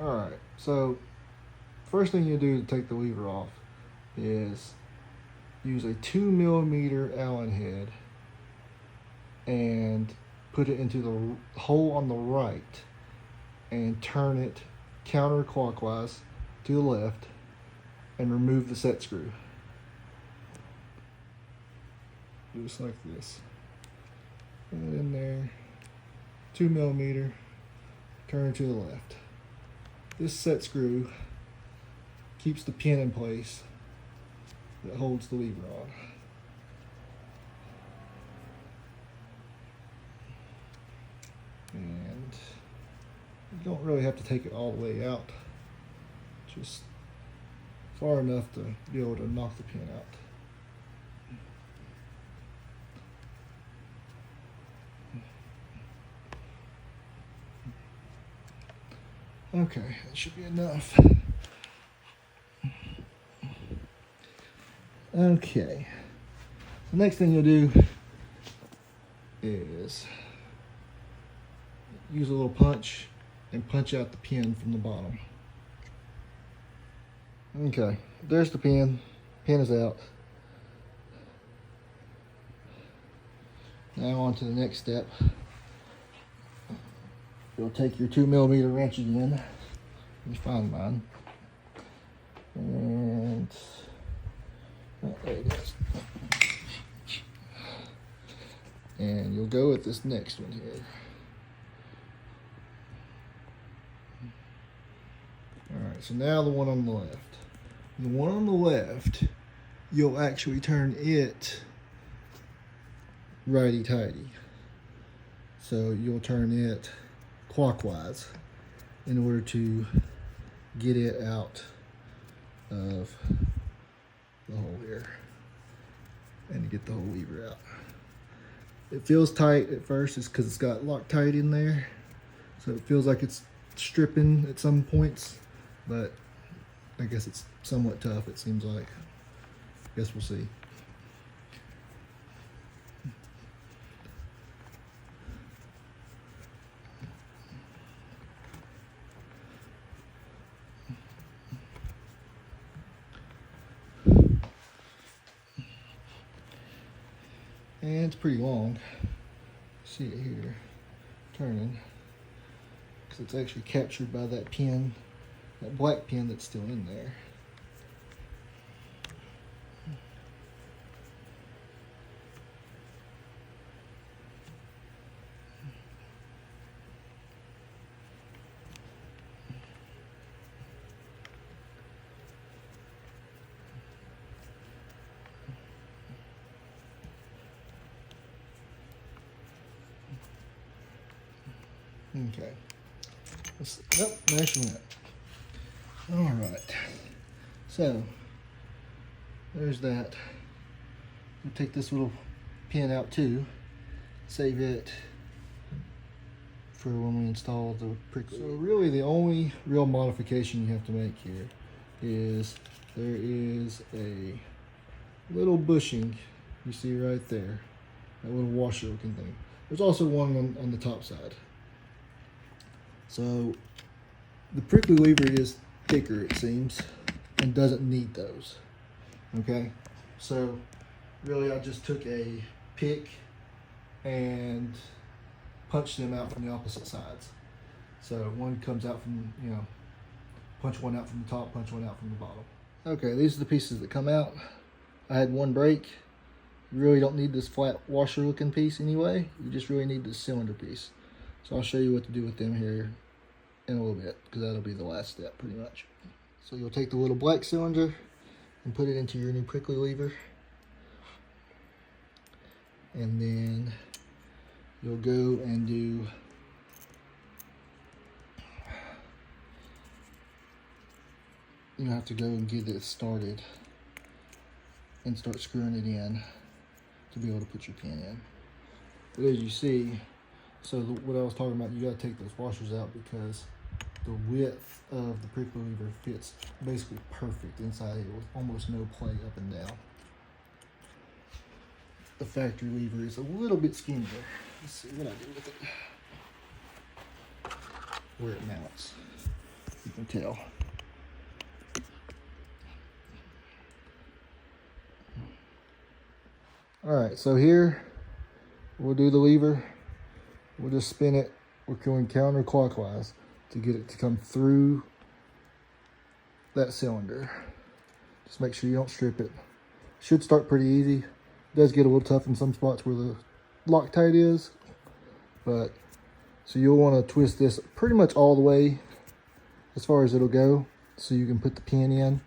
Alright, so first thing you do to take the lever off is use a 2mm Allen head and put it into the hole on the right and turn it counterclockwise to the left and remove the set screw. Just like this. Put it in there, 2mm, turn it to the left. This set screw keeps the pin in place that holds the lever on. And you don't really have to take it all the way out, just far enough to be able to knock the pin out. Okay, that should be enough. Okay, the next thing you'll do is use a little punch and punch out the pin from the bottom. Okay, there's the pin. Pin is out. Now on to the next step. You'll take your 2mm wrench again. Let me find mine. And oh, there it is. And you'll go with this next one here. Alright, so now the one on the left. The one on the left, you'll actually turn it righty-tighty. So you'll turn it clockwise in order to get it out of the hole here and to get the whole lever out. It feels tight at first, it's because it's got Loctite in there, so it feels like it's stripping at some points, but I guess it's somewhat tough, it seems like. I guess we'll see. And it's pretty long. See it here, turning, because it's actually captured by that pin, that black pin that's still in there. Okay. Nope, there she went. Alright. So, there's that. We'll take this little pin out too. Save it for when we install the prickly. So really the only real modification you have to make here is there is a little bushing you see right there. That little washer looking thing. There's also one on the top side. So the prickly lever is thicker, it seems, and doesn't need those. Okay, so really I just took a pick and punched them out from the opposite sides. So one comes out from, you know, punch one out from the top, punch one out from the bottom. Okay, these are the pieces that come out. I had one break. You really don't need this flat washer looking piece anyway. You just really need this cylinder piece. So I'll show you what to do with them here in a little bit, because that'll be the last step pretty much. So you'll take the little black cylinder and put it into your new prickly lever, and then you'll go and do you have to go and get it started and start screwing it in to be able to put your pin in. But as you see, so what I was talking about, you got to take those washers out because the width of the prickly lever fits basically perfect inside here with almost no play up and down. The factory lever is a little bit skinnier. Let's see what I do with it. Where it mounts. You can tell. All right, so here we'll do the lever. We'll just spin it. We're going counterclockwise to get it to come through that cylinder. Just make sure you don't strip it. Should start pretty easy. It does get a little tough in some spots where the Loctite is, but so you'll want to twist this pretty much all the way as far as it'll go, so you can put the pin in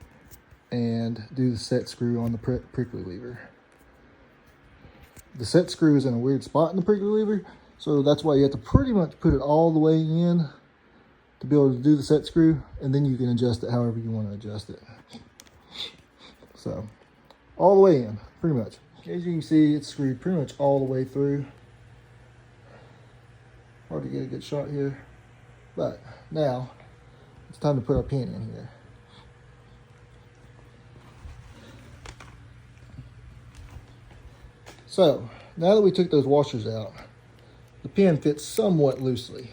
and do the set screw on the prickly lever. The set screw is in a weird spot in the prickly lever, so that's why you have to pretty much put it all the way in to be able to do the set screw, and then you can adjust it however you want to adjust it. So, all the way in, pretty much. As you can see, it's screwed pretty much all the way through. Hard to get a good shot here, but now it's time to put our pin in here. So, now that we took those washers out, the pin fits somewhat loosely.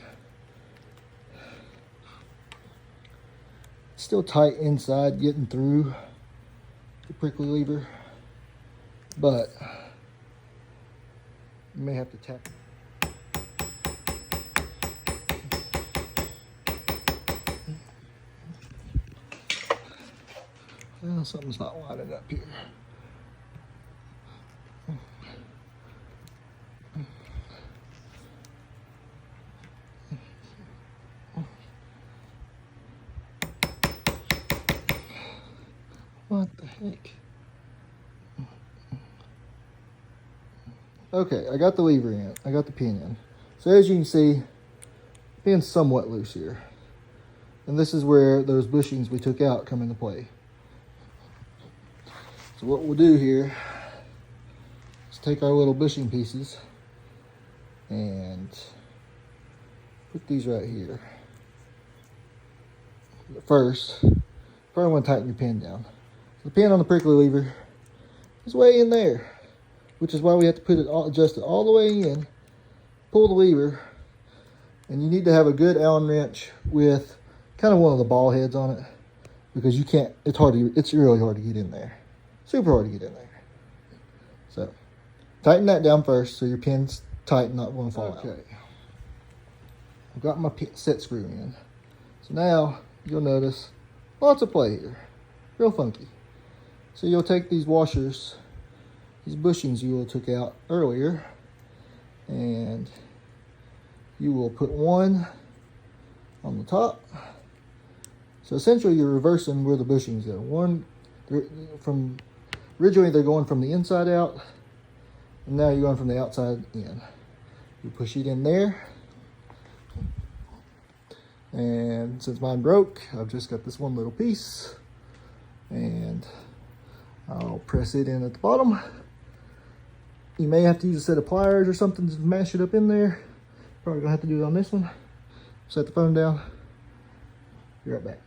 It's still tight inside getting through the prickly lever, but you may have to tap it. Well, something's not lining up here. What the heck? Okay, I got the lever in. I got the pin in. So as you can see, the pin's somewhat loose here. And this is where those bushings we took out come into play. So what we'll do here is take our little bushing pieces and put these right here. But first, probably want to tighten your pin down. The pin on the prickly lever is way in there, which is why we have to put it all, adjust it all the way in, pull the lever, and you need to have a good Allen wrench with kind of one of the ball heads on it, because you can't, it's really hard to get in there. Super hard to get in there. So, tighten that down first so your pin's tight and not going to fall out. Okay. I've got my set screw in. So now, you'll notice lots of play here. Real funky. So you'll take these washers, these bushings you took out earlier, and you will put one on the top. So essentially you're reversing where the bushings go. Originally they're going from the inside out, and now you're going from the outside in. You push it in there, and since mine broke, I've just got this one little piece, and I'll press it in at the bottom. You may have to use a set of pliers or something to mash it up in there. Probably gonna have to do it on this one. Set the phone down. Be right back.